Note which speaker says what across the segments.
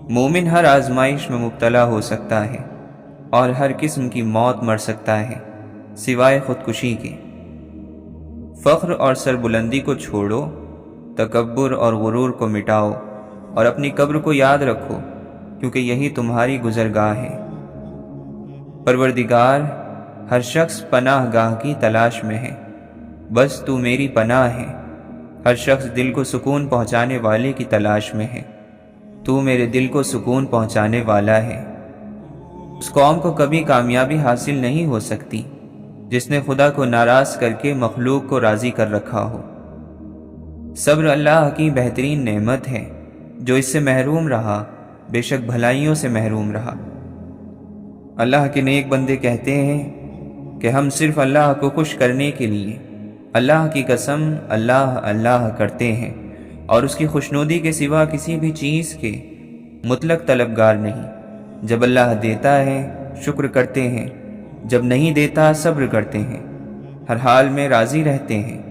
Speaker 1: مومن ہر آزمائش میں مبتلا ہو سکتا ہے اور ہر قسم کی موت مر سکتا ہے سوائے خودکشی کے۔ فخر اور سربلندی کو چھوڑو، تکبر اور غرور کو مٹاؤ اور اپنی قبر کو یاد رکھو، کیونکہ یہی تمہاری گزرگاہ ہے۔ پروردگار، ہر شخص پناہ گاہ کی تلاش میں ہے، بس تو میری پناہ ہے۔ ہر شخص دل کو سکون پہنچانے والے کی تلاش میں ہے، تو میرے دل کو سکون پہنچانے والا ہے۔ اس قوم کو کبھی کامیابی حاصل نہیں ہو سکتی جس نے خدا کو ناراض کر کے مخلوق کو راضی کر رکھا ہو۔ صبر اللہ کی بہترین نعمت ہے، جو اس سے محروم رہا بے شک بھلائیوں سے محروم رہا۔ اللہ کے نیک بندے کہتے ہیں کہ ہم صرف اللہ کو خوش کرنے کے لیے اللہ کی قسم اللہ اللہ کرتے ہیں اور اس کی خوشنودی کے سوا کسی بھی چیز کے مطلق طلبگار نہیں۔ جب اللہ دیتا ہے شکر کرتے ہیں، جب نہیں دیتا صبر کرتے ہیں، ہر حال میں راضی رہتے ہیں،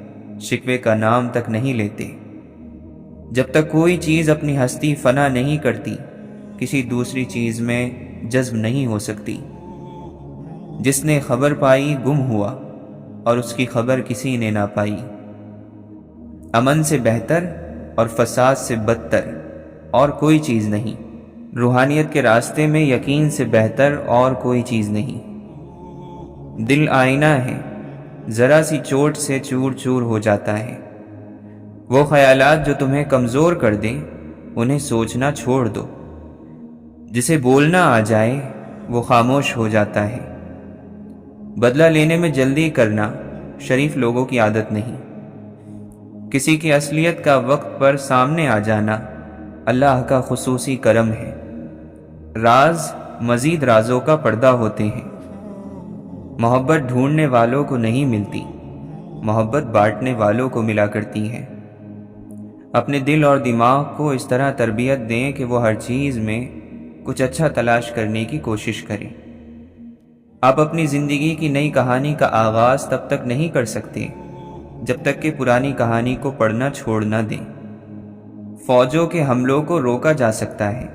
Speaker 1: شکوے کا نام تک نہیں لیتے۔ جب تک کوئی چیز اپنی ہستی فنا نہیں کرتی، کسی دوسری چیز میں جذب نہیں ہو سکتی۔ جس نے خبر پائی گم ہوا اور اس کی خبر کسی نے نہ پائی۔ امن سے بہتر اور فساد سے بدتر اور کوئی چیز نہیں۔ روحانیت کے راستے میں یقین سے بہتر اور کوئی چیز نہیں۔ دل آئینہ ہے، ذرا سی چوٹ سے چور چور ہو جاتا ہے۔ وہ خیالات جو تمہیں کمزور کر دیں انہیں سوچنا چھوڑ دو۔ جسے بولنا آ جائے وہ خاموش ہو جاتا ہے۔ بدلہ لینے میں جلدی کرنا شریف لوگوں کی عادت نہیں۔ کسی کی اصلیت کا وقت پر سامنے آ جانا اللہ کا خصوصی کرم ہے۔ راز مزید رازوں کا پردہ ہوتے ہیں۔ محبت ڈھونڈنے والوں کو نہیں ملتی، محبت بانٹنے والوں کو ملا کرتی ہے۔ اپنے دل اور دماغ کو اس طرح تربیت دیں کہ وہ ہر چیز میں کچھ اچھا تلاش کرنے کی کوشش کریں۔ آپ اپنی زندگی کی نئی کہانی کا آغاز تب تک نہیں کر سکتے جب تک کہ پرانی کہانی کو پڑھنا چھوڑ نہ دیں۔ فوجوں کے حملوں کو روکا جا سکتا ہے،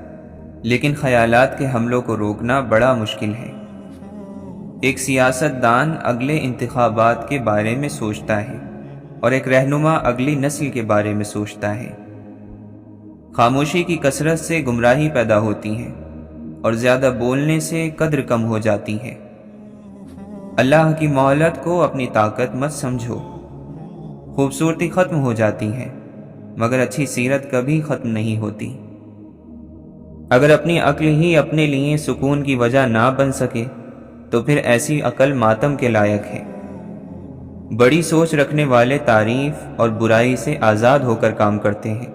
Speaker 1: لیکن خیالات کے حملوں کو روکنا بڑا مشکل ہے۔ ایک سیاست دان اگلے انتخابات کے بارے میں سوچتا ہے اور ایک رہنما اگلی نسل کے بارے میں سوچتا ہے۔ خاموشی کی کثرت سے گمراہی پیدا ہوتی ہے اور زیادہ بولنے سے قدر کم ہو جاتی ہے۔ اللہ کی مہلت کو اپنی طاقت مت سمجھو۔ خوبصورتی ختم ہو جاتی ہے مگر اچھی سیرت کبھی ختم نہیں ہوتی۔ اگر اپنی عقل ہی اپنے لیے سکون کی وجہ نہ بن سکے تو پھر ایسی عقل ماتم کے لائق ہے۔ بڑی سوچ رکھنے والے تعریف اور برائی سے آزاد ہو کر کام کرتے ہیں۔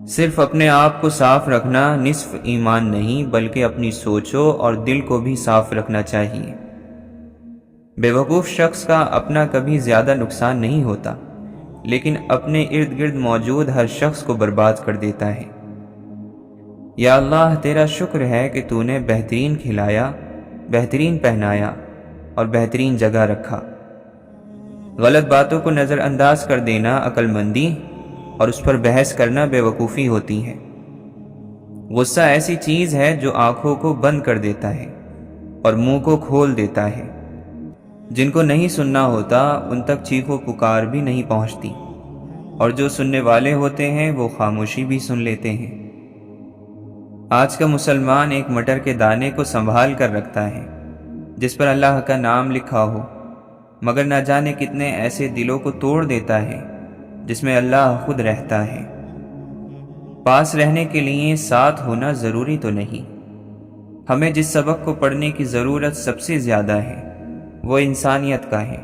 Speaker 1: صرف اپنے آپ کو صاف رکھنا نصف ایمان نہیں بلکہ اپنی سوچوں اور دل کو بھی صاف رکھنا چاہیے۔ بے وقوف شخص کا اپنا کبھی زیادہ نقصان نہیں ہوتا، لیکن اپنے ارد گرد موجود ہر شخص کو برباد کر دیتا ہے۔ یا اللہ، تیرا شکر ہے کہ تو نے بہترین کھلایا، بہترین پہنایا اور بہترین جگہ رکھا۔ غلط باتوں کو نظر انداز کر دینا عقل مندی اور اس پر بحث کرنا بے وقوفی ہوتی ہے۔ غصہ ایسی چیز ہے جو آنکھوں کو بند کر دیتا ہے اور منہ کو کھول دیتا ہے۔ جن کو نہیں سننا ہوتا ان تک چیخو پکار بھی نہیں پہنچتی، اور جو سننے والے ہوتے ہیں وہ خاموشی بھی سن لیتے ہیں۔ آج کا مسلمان ایک مٹر کے دانے کو سنبھال کر رکھتا ہے جس پر اللہ کا نام لکھا ہو، مگر نہ جانے کتنے ایسے دلوں کو توڑ دیتا ہے جس میں اللہ خود رہتا ہے۔ پاس رہنے کے لیے ساتھ ہونا ضروری تو نہیں۔ ہمیں جس سبق کو پڑھنے کی ضرورت سب سے زیادہ ہے وہ انسانیت کا ہے۔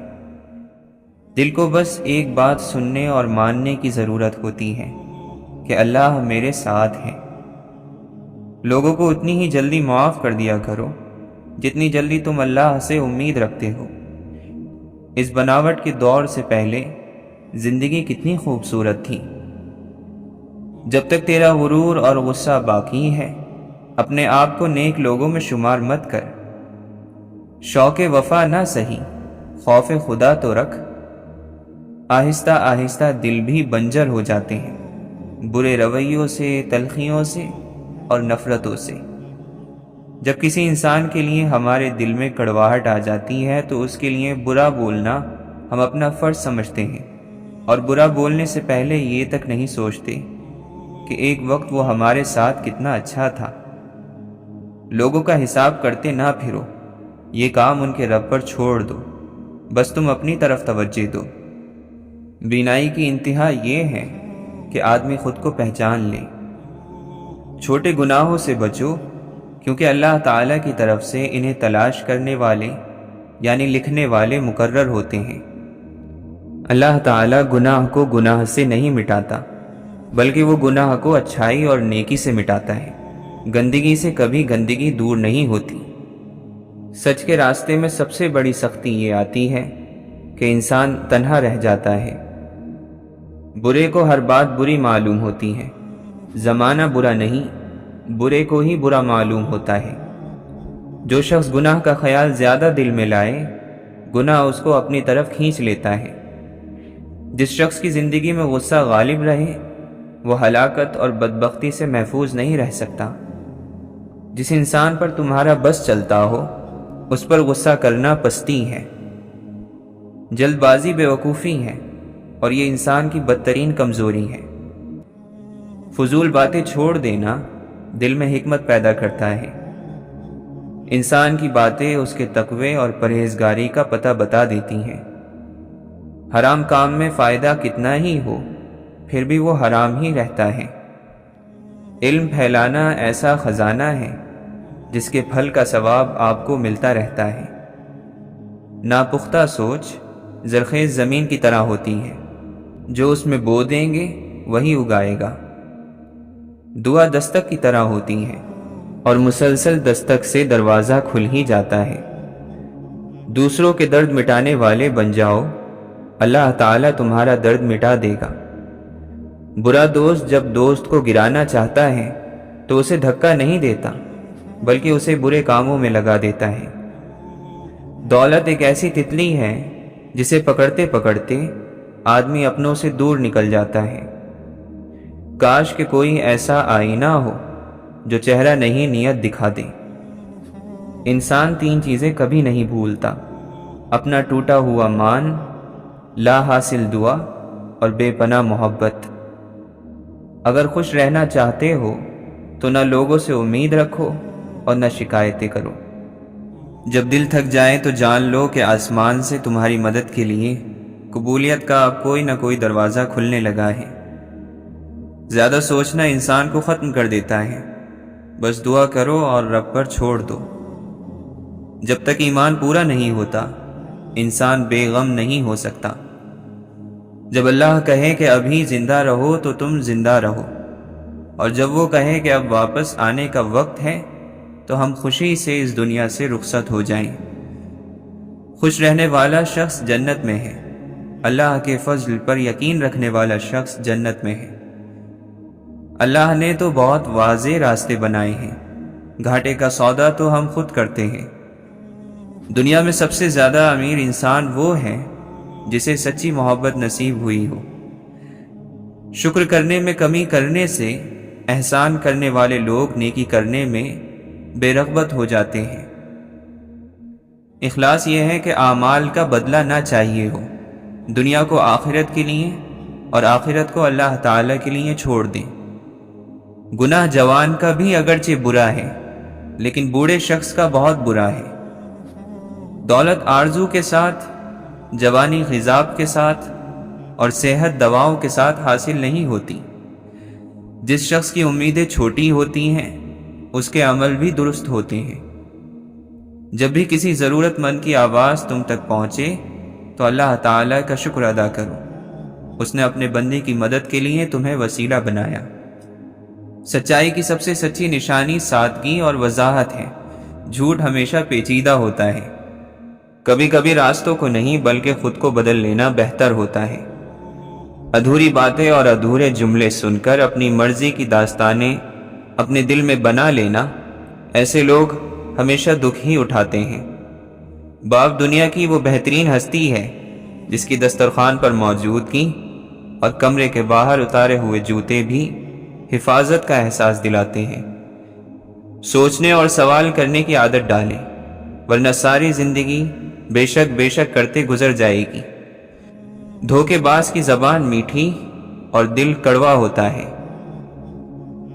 Speaker 1: دل کو بس ایک بات سننے اور ماننے کی ضرورت ہوتی ہے کہ اللہ میرے ساتھ ہے۔ لوگوں کو اتنی ہی جلدی معاف کر دیا کرو جتنی جلدی تم اللہ سے امید رکھتے ہو۔ اس بناوٹ کے دور سے پہلے زندگی کتنی خوبصورت تھی۔ جب تک تیرا غرور اور غصہ باقی ہے اپنے آپ کو نیک لوگوں میں شمار مت کر۔ شوق وفا نہ سہی، خوف خدا تو رکھ۔ آہستہ آہستہ دل بھی بنجر ہو جاتے ہیں، برے رویوں سے، تلخیوں سے اور نفرتوں سے۔ جب کسی انسان کے لیے ہمارے دل میں کڑواہٹ آ جاتی ہے تو اس کے لیے برا بولنا ہم اپنا فرض سمجھتے ہیں، اور برا بولنے سے پہلے یہ تک نہیں سوچتے کہ ایک وقت وہ ہمارے ساتھ کتنا اچھا تھا۔ لوگوں کا حساب کرتے نہ پھرو، یہ کام ان کے رب پر چھوڑ دو، بس تم اپنی طرف توجہ دو۔ بینائی کی انتہا یہ ہے کہ آدمی خود کو پہچان لے۔ چھوٹے گناہوں سے بچو، کیونکہ اللہ تعالیٰ کی طرف سے انہیں تلاش کرنے والے یعنی لکھنے والے مقرر ہوتے ہیں۔ اللہ تعالیٰ گناہ کو گناہ سے نہیں مٹاتا، بلکہ وہ گناہ کو اچھائی اور نیکی سے مٹاتا ہے۔ گندگی سے کبھی گندگی دور نہیں ہوتی۔ سچ کے راستے میں سب سے بڑی سختی یہ آتی ہے کہ انسان تنہا رہ جاتا ہے۔ برے کو ہر بات بری معلوم ہوتی ہے۔ زمانہ برا نہیں، برے کو ہی برا معلوم ہوتا ہے۔ جو شخص گناہ کا خیال زیادہ دل میں لائے، گناہ اس کو اپنی طرف کھینچ لیتا ہے۔ جس شخص کی زندگی میں غصہ غالب رہے، وہ ہلاکت اور بدبختی سے محفوظ نہیں رہ سکتا۔ جس انسان پر تمہارا بس چلتا ہو، اس پر غصہ کرنا پستی ہے۔ جلد بازی بے وقوفی ہے، اور یہ انسان کی بدترین کمزوری ہے۔ فضول باتیں چھوڑ دینا دل میں حکمت پیدا کرتا ہے۔ انسان کی باتیں اس کے تقوی اور پرہیزگاری کا پتہ بتا دیتی ہیں۔ حرام کام میں فائدہ کتنا ہی ہو، پھر بھی وہ حرام ہی رہتا ہے۔ علم پھیلانا ایسا خزانہ ہے جس کے پھل کا ثواب آپ کو ملتا رہتا ہے۔ ناپختہ سوچ زرخیز زمین کی طرح ہوتی ہے، جو اس میں بو دیں گے وہی اگائے گا۔ دعا دستک کی طرح ہوتی ہے، اور مسلسل دستک سے دروازہ کھل ہی جاتا ہے۔ دوسروں کے درد مٹانے والے بن جاؤ، اللہ تعالیٰ تمہارا درد مٹا دے گا۔ برا دوست جب دوست کو گرانا چاہتا ہے تو اسے دھکا نہیں دیتا، بلکہ اسے برے کاموں میں لگا دیتا ہے۔ دولت ایک ایسی تتلی ہے جسے پکڑتے پکڑتے آدمی اپنوں سے دور نکل جاتا ہے۔ کاش کہ کوئی ایسا آئینہ ہو جو چہرہ نہیں نیت دکھا دے۔ انسان تین چیزیں کبھی نہیں بھولتا: اپنا ٹوٹا ہوا مان، لا حاصل دعا، اور بے پناہ محبت۔ اگر خوش رہنا چاہتے ہو تو نہ لوگوں سے امید رکھو اور نہ شکایتیں کرو۔ جب دل تھک جائے تو جان لو کہ آسمان سے تمہاری مدد کے لیے قبولیت کا اب کوئی نہ کوئی دروازہ کھلنے لگا ہے۔ زیادہ سوچنا انسان کو ختم کر دیتا ہے، بس دعا کرو اور رب پر چھوڑ دو۔ جب تک ایمان پورا نہیں ہوتا، انسان بے غم نہیں ہو سکتا۔ جب اللہ کہے کہ ابھی زندہ رہو تو تم زندہ رہو، اور جب وہ کہے کہ اب واپس آنے کا وقت ہے تو ہم خوشی سے اس دنیا سے رخصت ہو جائیں۔ خوش رہنے والا شخص جنت میں ہے، اللہ کے فضل پر یقین رکھنے والا شخص جنت میں ہے۔ اللہ نے تو بہت واضح راستے بنائے ہیں، گھاٹے کا سودا تو ہم خود کرتے ہیں۔ دنیا میں سب سے زیادہ امیر انسان وہ ہے جسے سچی محبت نصیب ہوئی ہو۔ شکر کرنے میں کمی کرنے سے احسان کرنے والے لوگ نیکی کرنے میں بے رغبت ہو جاتے ہیں۔ اخلاص یہ ہے کہ اعمال کا بدلہ نہ چاہیے ہو، دنیا کو آخرت کے لیے اور آخرت کو اللہ تعالیٰ کے لیے چھوڑ دیں۔ گناہ جوان کا بھی اگرچہ برا ہے، لیکن بوڑھے شخص کا بہت برا ہے۔ دولت آرزو کے ساتھ، جوانی خضاب کے ساتھ، اور صحت دواؤں کے ساتھ حاصل نہیں ہوتی۔ جس شخص کی امیدیں چھوٹی ہوتی ہیں، اس کے عمل بھی درست ہوتے ہیں۔ جب بھی کسی ضرورت مند کی آواز تم تک پہنچے تو اللہ تعالیٰ کا شکر ادا کرو، اس نے اپنے بندے کی مدد کے لیے تمہیں وسیلہ بنایا۔ سچائی کی سب سے سچی نشانی سادگی اور وضاحت ہے۔ جھوٹ ہمیشہ پیچیدہ ہوتا ہے۔ کبھی کبھی راستوں کو نہیں بلکہ خود کو بدل لینا بہتر ہوتا ہے۔ ادھوری باتیں اور ادھورے جملے سن کر اپنی مرضی کی داستانیں اپنے دل میں بنا لینا، ایسے لوگ ہمیشہ دکھ ہی اٹھاتے ہیں۔ باپ دنیا کی وہ بہترین ہستی ہے جس کی دسترخوان پر موجودگی اور کمرے کے باہر اتارے ہوئے جوتے بھی حفاظت کا احساس دلاتے ہیں۔ سوچنے اور سوال کرنے کی عادت ڈالیں، ورنہ ساری زندگی بے شک کرتے گزر جائے گی۔ دھوکے باز کی زبان میٹھی اور دل کڑوا ہوتا ہے۔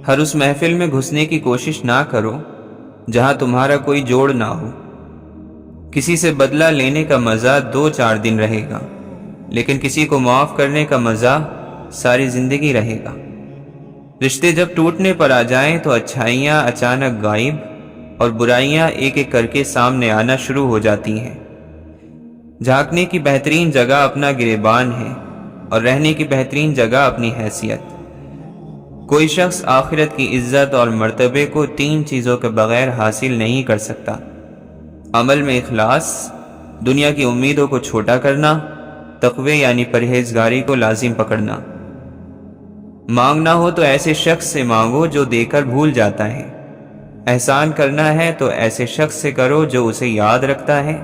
Speaker 1: ہر اس محفل میں گھسنے کی کوشش نہ کرو جہاں تمہارا کوئی جوڑ نہ ہو۔ کسی سے بدلہ لینے کا مزہ 2-4 دن رہے گا، لیکن کسی کو معاف کرنے کا مزہ ساری زندگی رہے گا۔ رشتے جب ٹوٹنے پر آ جائیں تو اچھائیاں اچانک غائب اور برائیاں ایک ایک کر کے سامنے آنا شروع ہو جاتی ہیں۔ جھانکنے کی بہترین جگہ اپنا گریبان ہے اور رہنے کی بہترین جگہ اپنی حیثیت۔ کوئی شخص آخرت کی عزت اور مرتبے کو 3 چیزوں کے بغیر حاصل نہیں کر سکتا: عمل میں اخلاص، دنیا کی امیدوں کو چھوٹا کرنا، تقوی یعنی پرہیزگاری کو لازم پکڑنا۔ مانگنا ہو تو ایسے شخص سے مانگو جو دے کر بھول جاتا ہے۔ احسان کرنا ہے تو ایسے شخص سے کرو جو اسے یاد رکھتا ہے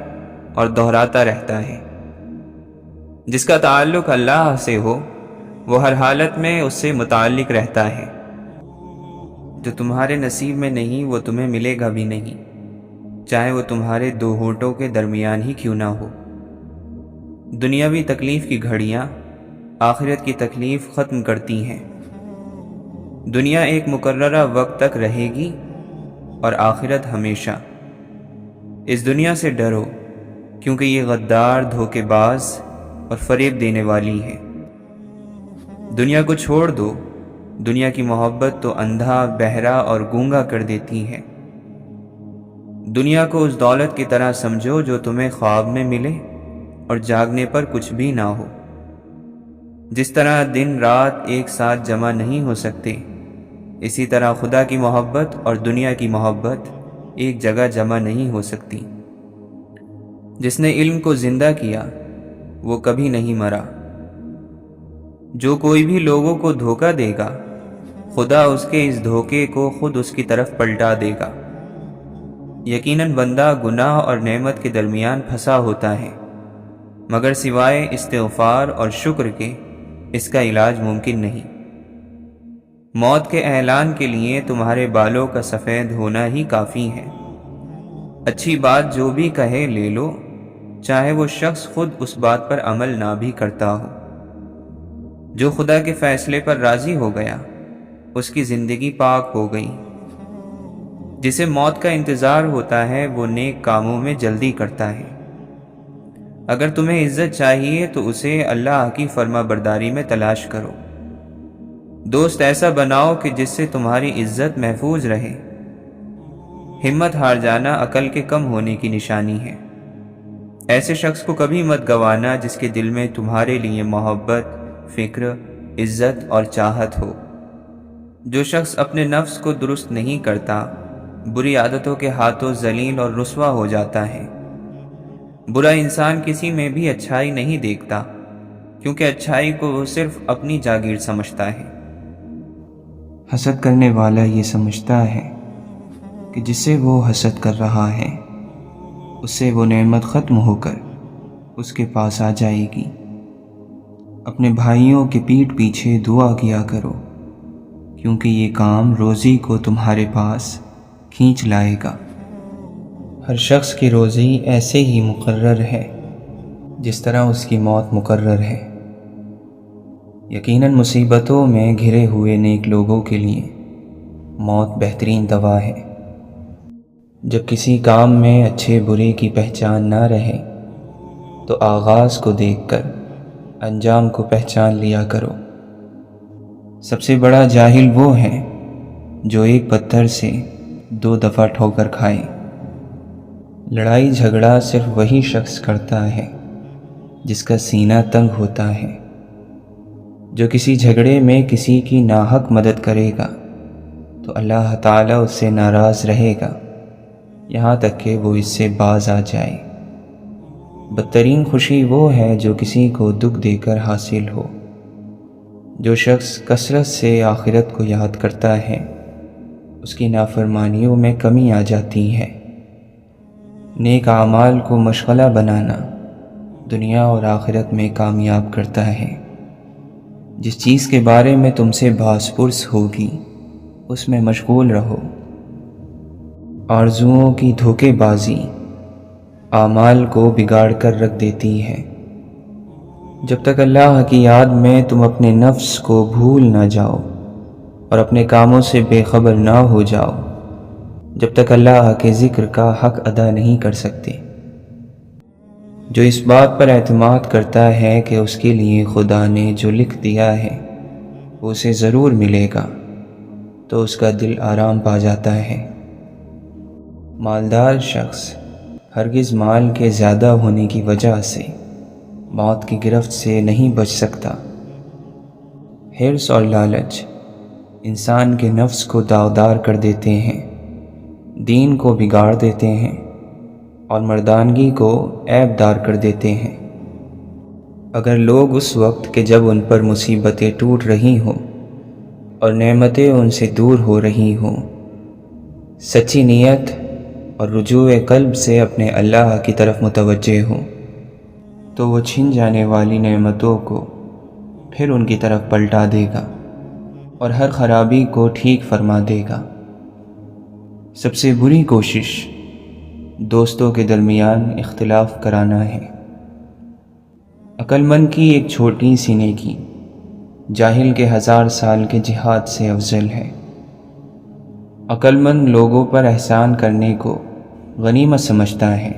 Speaker 1: اور دہراتا رہتا ہے۔ جس کا تعلق اللہ سے ہو وہ ہر حالت میں اس سے متعلق رہتا ہے۔ جو تمہارے نصیب میں نہیں وہ تمہیں ملے گا بھی نہیں، چاہے وہ تمہارے 2 ہونٹوں کے درمیان ہی کیوں نہ ہو۔ دنیاوی تکلیف کی گھڑیاں آخرت کی تکلیف ختم کرتی ہیں۔ دنیا ایک مقررہ وقت تک رہے گی اور آخرت ہمیشہ۔ اس دنیا سے ڈرو کیونکہ یہ غدار، دھوکے باز اور فریب دینے والی ہے۔ دنیا کو چھوڑ دو، دنیا کی محبت تو اندھا، بہرا اور گونگا کر دیتی ہے۔ دنیا کو اس دولت کی طرح سمجھو جو تمہیں خواب میں ملے اور جاگنے پر کچھ بھی نہ ہو۔ جس طرح دن رات ایک ساتھ جمع نہیں ہو سکتے، اسی طرح خدا کی محبت اور دنیا کی محبت ایک جگہ جمع نہیں ہو سکتی۔ جس نے علم کو زندہ کیا وہ کبھی نہیں مرا۔ جو کوئی بھی لوگوں کو دھوکہ دے گا، خدا اس کے اس دھوکے کو خود اس کی طرف پلٹا دے گا۔ یقیناً بندہ گناہ اور نعمت کے درمیان پھنسا ہوتا ہے، مگر سوائے استغفار اور شکر کے اس کا علاج ممکن نہیں۔ موت کے اعلان کے لیے تمہارے بالوں کا سفید ہونا ہی کافی ہے۔ اچھی بات جو بھی کہے لے لو، چاہے وہ شخص خود اس بات پر عمل نہ بھی کرتا ہو۔ جو خدا کے فیصلے پر راضی ہو گیا اس کی زندگی پاک ہو گئی۔ جسے موت کا انتظار ہوتا ہے وہ نیک کاموں میں جلدی کرتا ہے۔ اگر تمہیں عزت چاہیے تو اسے اللہ کی فرما برداری میں تلاش کرو۔ دوست ایسا بناؤ کہ جس سے تمہاری عزت محفوظ رہے۔ ہمت ہار جانا عقل کے کم ہونے کی نشانی ہے۔ ایسے شخص کو کبھی مت گوانا جس کے دل میں تمہارے لیے محبت، فکر، عزت اور چاہت ہو۔ جو شخص اپنے نفس کو درست نہیں کرتا بری عادتوں کے ہاتھوں ذلیل اور رسوا ہو جاتا ہے۔ برا انسان کسی میں بھی اچھائی نہیں دیکھتا، کیونکہ اچھائی کو وہ صرف اپنی جاگیر سمجھتا ہے۔
Speaker 2: حسد کرنے والا یہ سمجھتا ہے کہ جس سے وہ حسد کر رہا ہے اس سے وہ نعمت ختم ہو کر اس کے پاس آ جائے گی۔ اپنے بھائیوں کے پیٹھ پیچھے دعا کیا کرو، کیونکہ یہ کام روزی کو تمہارے پاس کھینچ لائے گا۔ ہر شخص کی روزی ایسے ہی مقرر ہے جس طرح اس کی موت مقرر ہے۔ یقیناً مصیبتوں میں گھرے ہوئے نیک لوگوں کے لیے موت بہترین دوا ہے۔ جب کسی کام میں اچھے برے کی پہچان نہ رہے تو آغاز کو دیکھ کر انجام کو پہچان لیا کرو۔ سب سے بڑا جاہل وہ ہے جو ایک پتھر سے 2 دفعہ ٹھوکر کھائے۔ لڑائی جھگڑا صرف وہی شخص کرتا ہے جس کا سینہ تنگ ہوتا ہے۔ جو کسی جھگڑے میں کسی کی ناحق مدد کرے گا تو اللہ تعالیٰ اس سے ناراض رہے گا یہاں تک کہ وہ اس سے باز آ جائے۔ بدترین خوشی وہ ہے جو کسی کو دکھ دے کر حاصل ہو۔ جو شخص کثرت سے آخرت کو یاد کرتا ہے اس کی نافرمانیوں میں کمی آ جاتی ہے۔ نیک اعمال کو مشغلہ بنانا دنیا اور آخرت میں کامیاب کرتا ہے۔ جس چیز کے بارے میں تم سے باس پرس ہوگی اس میں مشغول رہو۔ آرزوؤں کی دھوکے بازی اعمال کو بگاڑ کر رکھ دیتی ہے۔ جب تک اللہ کی یاد میں تم اپنے نفس کو بھول نہ جاؤ اور اپنے کاموں سے بے خبر نہ ہو جاؤ، جب تک اللہ کے ذکر کا حق ادا نہیں کر سکتے۔ جو اس بات پر اعتماد کرتا ہے کہ اس کے لیے خدا نے جو لکھ دیا ہے وہ اسے ضرور ملے گا، تو اس کا دل آرام پا جاتا ہے۔ مالدار شخص ہرگز مال کے زیادہ ہونے کی وجہ سے موت کی گرفت سے نہیں بچ سکتا۔ حرص اور لالچ انسان کے نفس کو داغدار کر دیتے ہیں، دین کو بگاڑ دیتے ہیں اور مردانگی کو عیب دار کر دیتے ہیں۔ اگر لوگ اس وقت کہ جب ان پر مصیبتیں ٹوٹ رہی ہوں اور نعمتیں ان سے دور ہو رہی ہوں، سچی نیت اور رجوع قلب سے اپنے اللہ کی طرف متوجہ ہوں، تو وہ چھن جانے والی نعمتوں کو پھر ان کی طرف پلٹا دے گا اور ہر خرابی کو ٹھیک فرما دے گا۔ سب سے بری کوشش دوستوں کے درمیان اختلاف کرانا ہے۔ عقل مند کی ایک چھوٹی سی نیکی جاہل کے 1000 سال کے جہاد سے افضل ہے۔ عقل مند لوگوں پر احسان کرنے کو غنیمت سمجھتا ہے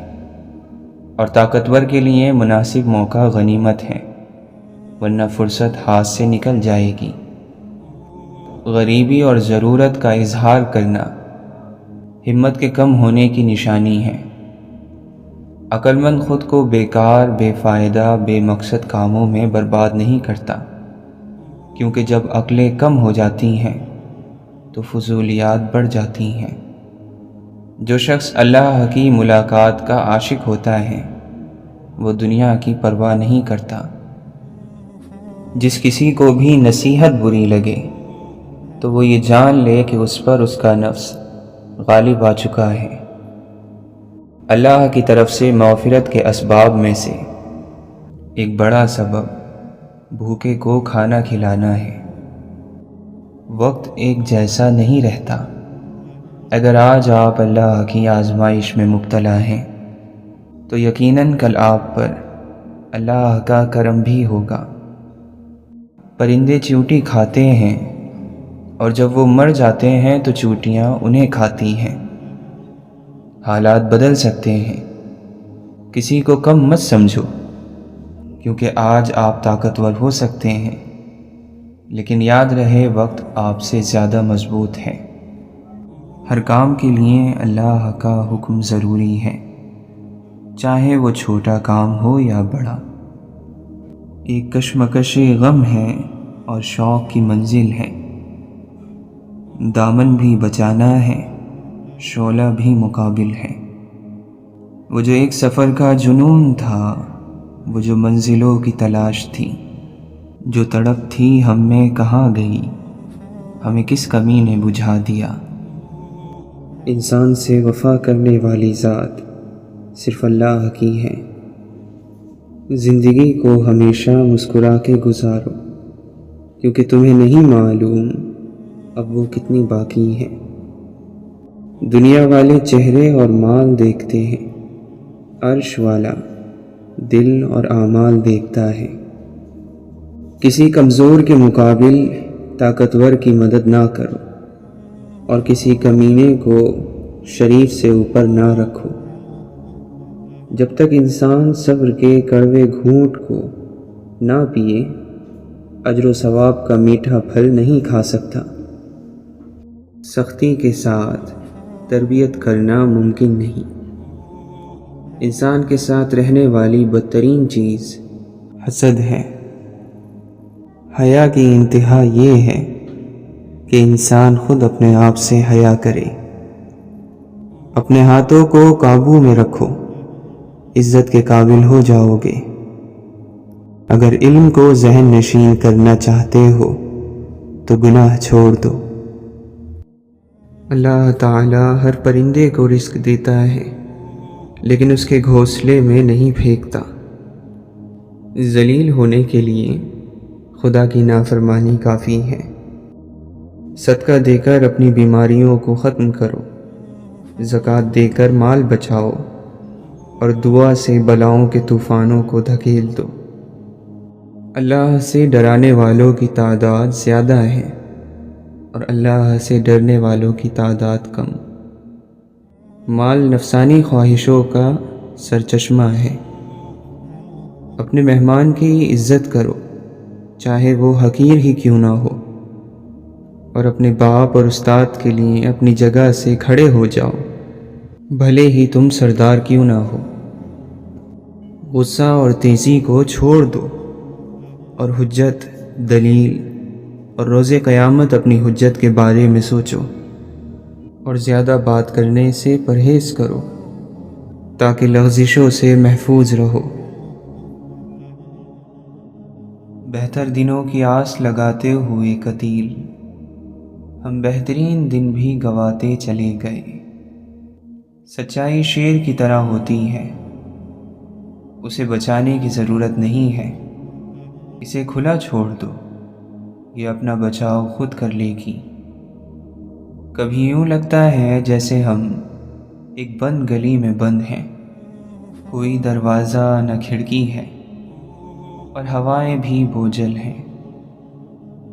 Speaker 2: اور طاقتور کے لیے مناسب موقع غنیمت ہے، ورنہ فرصت ہاتھ سے نکل جائے گی۔ غریبی اور ضرورت کا اظہار کرنا ہمت کے کم ہونے کی نشانی ہے۔ عقل مند خود کو بیکار، بے فائدہ، بے مقصد کاموں میں برباد نہیں کرتا، کیونکہ جب عقلیں کم ہو جاتی ہیں تو فضولیات بڑھ جاتی ہیں۔ جو شخص اللہ کی ملاقات کا عاشق ہوتا ہے وہ دنیا کی پرواہ نہیں کرتا۔ جس کسی کو بھی نصیحت بری لگے تو وہ یہ جان لے کہ اس پر اس کا نفس غالب آ چکا ہے۔ اللہ کی طرف سے مغفرت کے اسباب میں سے ایک بڑا سبب بھوکے کو کھانا کھلانا ہے۔ وقت ایک جیسا نہیں رہتا۔ اگر آج آپ اللہ کی آزمائش میں مبتلا ہیں تو یقیناً کل آپ پر اللہ کا کرم بھی ہوگا۔ پرندے چیونٹی کھاتے ہیں اور جب وہ مر جاتے ہیں تو چیونٹیاں انہیں کھاتی ہیں۔ حالات بدل سکتے ہیں، کسی کو کم مت سمجھو، کیونکہ آج آپ طاقتور ہو سکتے ہیں، لیکن یاد رہے وقت آپ سے زیادہ مضبوط ہے۔ ہر کام کے لیے اللہ کا حکم ضروری ہے، چاہے وہ چھوٹا کام ہو یا بڑا۔ ایک کشمکش غم ہے اور شوق کی منزل ہے، دامن بھی بچانا ہے، شعلہ بھی مقابل ہے۔ وہ جو ایک سفر کا جنون تھا، وہ جو منزلوں کی تلاش تھی، جو تڑپ تھی ہم میں کہاں گئی، ہمیں کس کمی نے بجھا دیا۔ انسان سے وفا کرنے والی ذات صرف اللہ کی ہے۔ زندگی کو ہمیشہ مسکرا کے گزارو، کیونکہ تمہیں نہیں معلوم اب وہ کتنی باقی ہے۔ دنیا والے چہرے اور مال دیکھتے ہیں، عرش والا دل اور اعمال دیکھتا ہے۔ کسی کمزور کے مقابل طاقتور کی مدد نہ کرو اور کسی کمینے کو شریف سے اوپر نہ رکھو۔ جب تک انسان صبر کے کڑوے گھونٹ کو نہ پیے، اجر و ثواب کا میٹھا پھل نہیں کھا سکتا۔ سختی کے ساتھ تربیت کرنا ممکن نہیں۔ انسان کے ساتھ رہنے والی بدترین چیز حسد ہے۔ حیا کی انتہا یہ ہے کہ انسان خود اپنے آپ سے حیا کرے۔ اپنے ہاتھوں کو قابو میں رکھو، عزت کے قابل ہو جاؤ گے۔ اگر علم کو ذہن نشین کرنا چاہتے ہو تو گناہ چھوڑ دو۔ اللہ تعالی ہر پرندے کو رزق دیتا ہے، لیکن اس کے گھونسلے میں نہیں پھینکتا۔ ذلیل ہونے کے لیے خدا کی نافرمانی کافی ہے۔ صدقہ دے کر اپنی بیماریوں کو ختم کرو، زکوٰۃ دے کر مال بچاؤ اور دعا سے بلاؤں کے طوفانوں کو دھکیل دو۔ اللہ سے ڈرانے والوں کی تعداد زیادہ ہے اور اللہ سے ڈرنے والوں کی تعداد کم۔ مال نفسانی خواہشوں کا سرچشمہ ہے۔ اپنے مہمان کی عزت کرو چاہے وہ حقیر ہی کیوں نہ ہو، اور اپنے باپ اور استاد کے لیے اپنی جگہ سے کھڑے ہو جاؤ بھلے ہی تم سردار کیوں نہ ہو۔ غصہ اور تیزی کو چھوڑ دو اور حجت، دلیل اور روز قیامت اپنی حجت کے بارے میں سوچو، اور زیادہ بات کرنے سے پرہیز کرو تاکہ لغزشوں سے محفوظ رہو۔ بہتر دنوں کی آس لگاتے ہوئے قتیل، ہم بہترین دن بھی گواتے چلے گئے۔ سچائی شیر کی طرح ہوتی ہے، اسے بچانے کی ضرورت نہیں ہے، اسے کھلا چھوڑ دو، یہ اپنا بچاؤ خود کر لے گی۔ کبھی یوں لگتا ہے جیسے ہم ایک بند گلی میں بند ہیں، کوئی دروازہ نہ کھڑکی ہے اور ہوائیں بھی بوجھل ہیں۔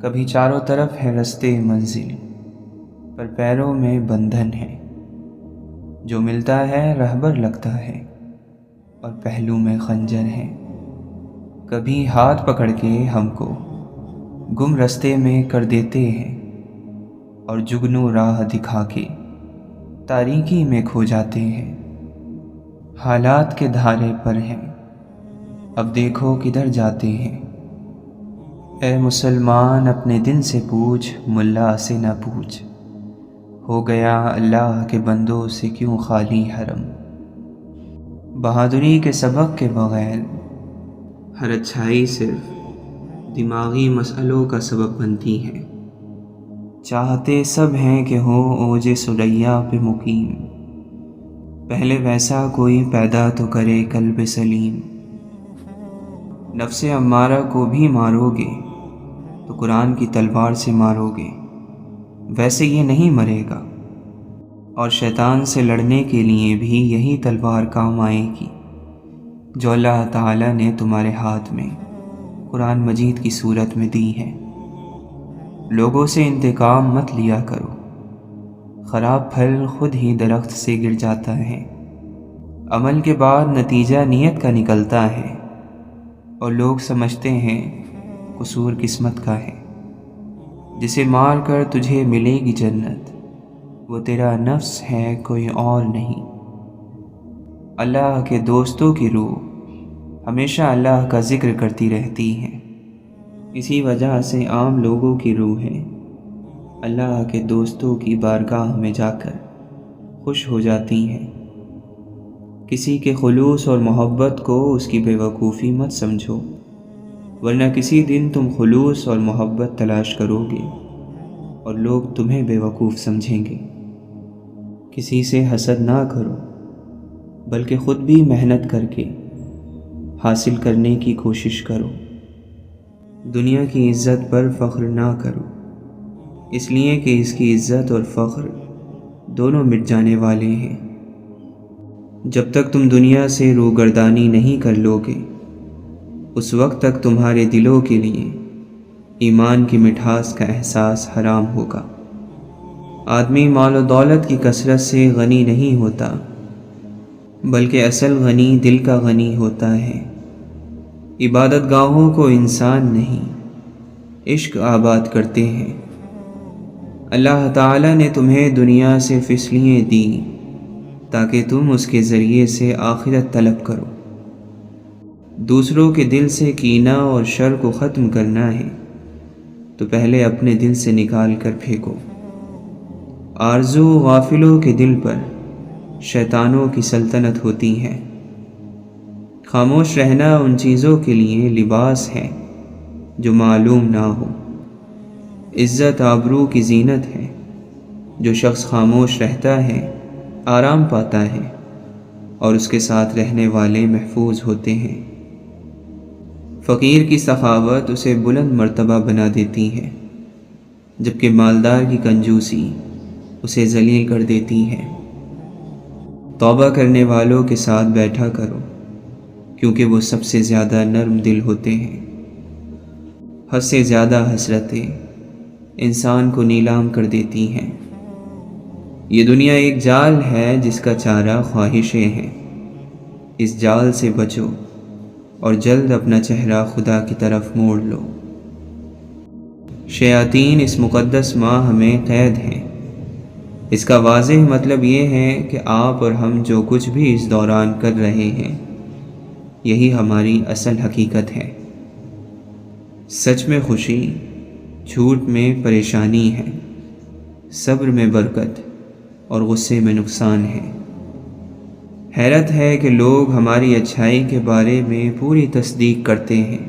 Speaker 2: کبھی چاروں طرف ہے رستے منزل، پر پیروں میں بندھن ہے۔ جو ملتا ہے رہبر لگتا ہے اور پہلو میں خنجر ہے۔ کبھی ہاتھ پکڑ کے ہم کو گم رستے میں کر دیتے ہیں اور جگنو راہ دکھا کے تاریکی میں کھو جاتے ہیں۔ حالات کے دھارے پر ہیں، اب دیکھو کدھر جاتے ہیں۔ اے مسلمان اپنے دل سے پوچھ، ملا سے نہ پوچھ، ہو گیا اللہ کے بندوں سے کیوں خالی حرم۔ بہادری کے سبق کے بغیر ہر اچھائی صرف دماغی مسئلوں کا سبب بنتی ہے۔ چاہتے سب ہیں کہ ہو اوج ثریا پہ مقیم، پہلے ویسا کوئی پیدا تو کرے قلب سلیم۔ نفس امارہ کو بھی مارو گے تو قرآن کی تلوار سے مارو گے، ویسے یہ نہیں مرے گا، اور شیطان سے لڑنے کے لیے بھی یہی تلوار کام آئے گی جو اللہ تعالیٰ نے تمہارے ہاتھ میں قرآن مجید کی صورت میں دی ہے۔ لوگوں سے انتقام مت لیا کرو، خراب پھل خود ہی درخت سے گر جاتا ہے۔ عمل کے بعد نتیجہ نیت کا نکلتا ہے، اور لوگ سمجھتے ہیں قصور قسمت کا ہے۔ جسے مار کر تجھے ملے گی جنت، وہ تیرا نفس ہے کوئی اور نہیں۔ اللہ کے دوستوں کی روح ہمیشہ اللہ کا ذکر کرتی رہتی ہے، اسی وجہ سے عام لوگوں کی روحیں اللہ کے دوستوں کی بارگاہ میں جا کر خوش ہو جاتی ہیں۔ کسی کے خلوص اور محبت کو اس کی بے وقوفی مت سمجھو، ورنہ کسی دن تم خلوص اور محبت تلاش کرو گے اور لوگ تمہیں بے وقوف سمجھیں گے۔ کسی سے حسد نہ کرو، بلکہ خود بھی محنت کر کے حاصل کرنے کی کوشش کرو۔ دنیا کی عزت پر فخر نہ کرو، اس لیے کہ اس کی عزت اور فخر دونوں مٹ جانے والے ہیں۔ جب تک تم دنیا سے روگردانی نہیں کر لو گے، اس وقت تک تمہارے دلوں کے لیے ایمان کی مٹھاس کا احساس حرام ہوگا۔ آدمی مال و دولت کی کثرت سے غنی نہیں ہوتا، بلکہ اصل غنی دل کا غنی ہوتا ہے۔ عبادت گاہوں کو انسان نہیں، عشق آباد کرتے ہیں۔ اللہ تعالیٰ نے تمہیں دنیا صرف اس لیے دی تاکہ تم اس کے ذریعے سے آخرت طلب کرو۔ دوسروں کے دل سے کینہ اور شر کو ختم کرنا ہے تو پہلے اپنے دل سے نکال کر پھینکو۔ آرزو غافلوں کے دل پر شیطانوں کی سلطنت ہوتی ہے۔ خاموش رہنا ان چیزوں کے لیے لباس ہے جو معلوم نہ ہو۔ عزت آبرو کی زینت ہے، جو شخص خاموش رہتا ہے آرام پاتا ہے، اور اس کے ساتھ رہنے والے محفوظ ہوتے ہیں۔ فقیر کی سخاوت اسے بلند مرتبہ بنا دیتی ہے، جبکہ مالدار کی کنجوسی اسے ذلیل کر دیتی ہے۔
Speaker 1: توبہ کرنے والوں کے ساتھ بیٹھا کرو، کیونکہ وہ سب سے زیادہ نرم دل ہوتے ہیں۔ حد سے زیادہ حسرتیں انسان کو نیلام کر دیتی ہیں۔ یہ دنیا ایک جال ہے جس کا چارہ خواہشیں ہیں۔ اس جال سے بچو اور جلد اپنا چہرہ خدا کی طرف موڑ لو۔ شیاطین اس مقدس ماہ میں قید ہیں۔ اس کا واضح مطلب یہ ہے کہ آپ اور ہم جو کچھ بھی اس دوران کر رہے ہیں، یہی ہماری اصل حقیقت ہے۔ سچ میں خوشی، جھوٹ میں پریشانی ہے، صبر میں برکت اور غصے میں نقصان ہے۔ حیرت ہے کہ لوگ ہماری اچھائی کے بارے میں پوری تصدیق کرتے ہیں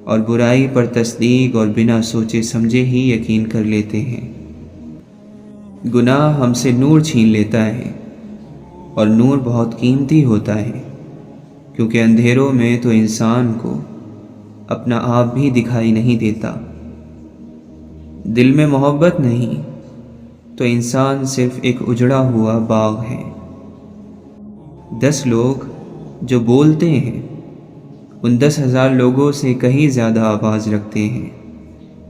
Speaker 1: اور برائی پر تصدیق اور بنا سوچے سمجھے ہی یقین کر لیتے ہیں۔ گناہ ہم سے نور چھین لیتا ہے، اور نور بہت قیمتی ہوتا ہے، کیونکہ اندھیروں میں تو انسان کو اپنا آپ بھی دکھائی نہیں دیتا۔ دل میں محبت نہیں تو انسان صرف ایک اجڑا ہوا باغ ہے۔ 10 لوگ جو بولتے ہیں ان 10,000 لوگوں سے کہیں زیادہ آواز رکھتے ہیں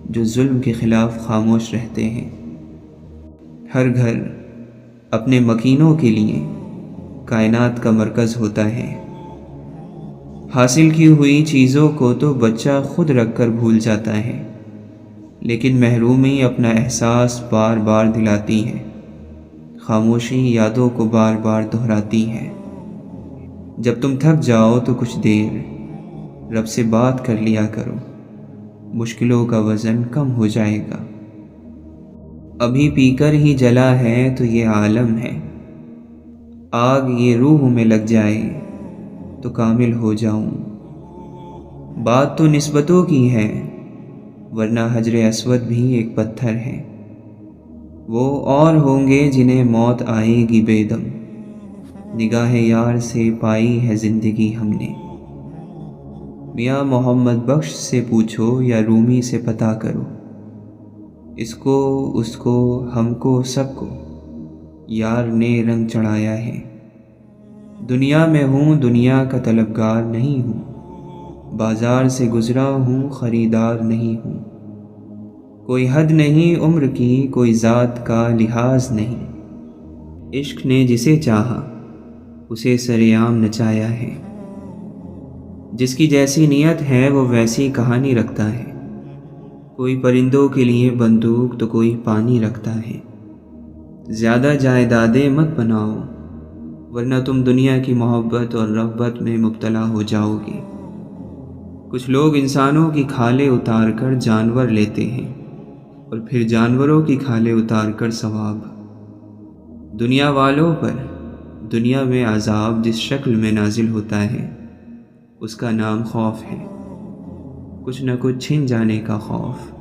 Speaker 1: جو ظلم کے خلاف خاموش رہتے ہیں۔ ہر گھر اپنے مکینوں کے لیے کائنات کا مرکز ہوتا ہے۔ حاصل کی ہوئی چیزوں کو تو بچہ خود رکھ کر بھول جاتا ہے، لیکن محرومی اپنا احساس بار بار دلاتی ہے۔ خاموشی یادوں کو بار بار دہراتی ہے۔ جب تم تھک جاؤ تو کچھ دیر رب سے بات کر لیا کرو، مشکلوں کا وزن کم ہو جائے گا۔ ابھی پی کر ہی جلا ہے تو یہ عالم ہے، آگ یہ روح میں لگ جائے تو کامل ہو جاؤں۔ بات تو نسبتوں کی ہے، ورنہ حجر اسود بھی ایک پتھر ہے۔ وہ اور ہوں گے جنہیں موت آئے گی بے دم، نگاہ یار سے پائی ہے زندگی ہم نے۔ میاں محمد بخش سے پوچھو یا رومی سے پتہ کرو، اس کو اس کو ہم کو سب کو یار نے رنگ چڑھایا ہے۔ دنیا میں ہوں دنیا کا طلبگار نہیں ہوں، بازار سے گزرا ہوں خریدار نہیں ہوں۔ کوئی حد نہیں عمر کی، کوئی ذات کا لحاظ نہیں۔ عشق نے جسے چاہا اسے سرعام نچایا ہے۔ جس کی جیسی نیت ہے وہ ویسی کہانی رکھتا ہے۔ کوئی پرندوں کے لیے بندوق تو کوئی پانی رکھتا ہے۔ زیادہ جائیدادیں مت بناؤ، ورنہ تم دنیا کی محبت اور رغبت میں مبتلا ہو جاؤ گے۔ کچھ لوگ انسانوں کی کھالیں اتار کر جانور لیتے ہیں اور پھر جانوروں کی کھالیں اتار کر ثواب۔ دنیا والوں پر دنیا میں عذاب جس شکل میں نازل ہوتا ہے اس کا نام خوف ہے۔ کچھ نہ کچھ چھن جانے کا خوف،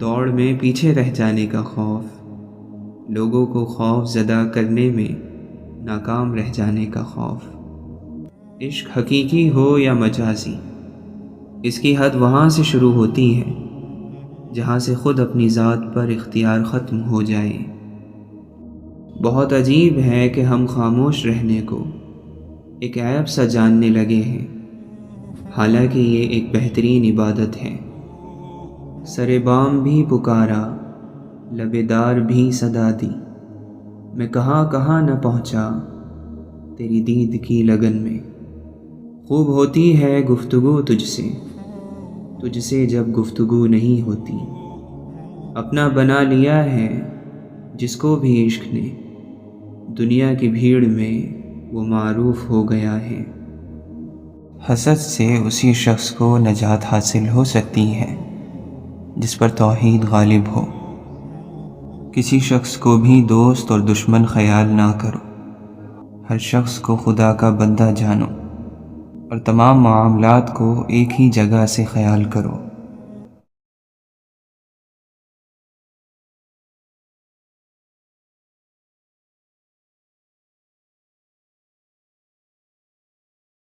Speaker 1: دوڑ میں پیچھے رہ جانے کا خوف، لوگوں کو خوف زدہ کرنے میں ناکام رہ جانے کا خوف۔ عشق حقیقی ہو یا مجازی، اس کی حد وہاں سے شروع ہوتی ہے جہاں سے خود اپنی ذات پر اختیار ختم ہو جائے۔ بہت عجیب ہے کہ ہم خاموش رہنے کو ایک عیب سا جاننے لگے ہیں، حالانکہ یہ ایک بہترین عبادت ہے۔ سر بام بھی پکارا، لب دار بھی صدا دی، میں کہاں کہاں نہ پہنچا تیری دید کی لگن میں۔ خوب ہوتی ہے گفتگو تجھ سے جب گفتگو نہیں ہوتی۔ اپنا بنا لیا ہے جس کو بھی عشق نے، دنیا کی بھیڑ میں وہ معروف ہو گیا ہے۔
Speaker 2: حسد سے اسی شخص کو نجات حاصل ہو سکتی ہے جس پر توحید غالب ہو۔ کسی شخص کو بھی دوست اور دشمن خیال نہ کرو، ہر شخص کو خدا کا بندہ جانو اور تمام معاملات کو ایک ہی جگہ سے خیال کرو۔